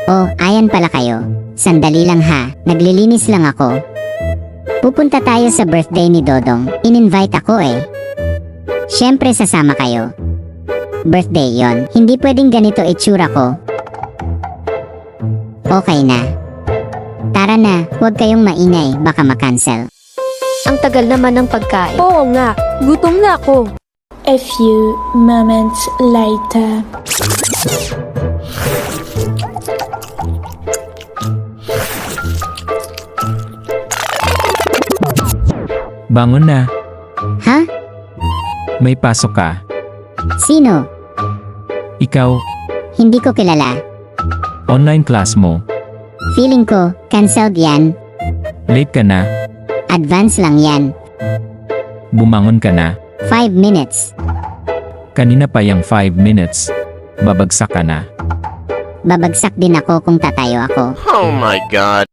Oh, ayan pala kayo. Sandali lang ha, naglilinis lang ako. Pupunta tayo sa birthday ni Dodong. In-invite ako eh. Siyempre sasama kayo. Birthday yon, hindi pwedeng ganito itsura ko. Okay na. Tara na, huwag kayong maingay, baka makancel. Ang tagal naman ng pagkain. Oo nga, gutom na ako. A few moments later. Bangon na. Ha? May pasok ka. Sino? Ikaw, Hindi ko kilala. online class mo. Feeling ko, cancelled yan. Late ka na. Advance lang yan. Bumangon ka na. 5 minutes. Kanina pa yung 5 minutes. Babagsak ka na. Babagsak din ako kung tatayo ako. Oh my god.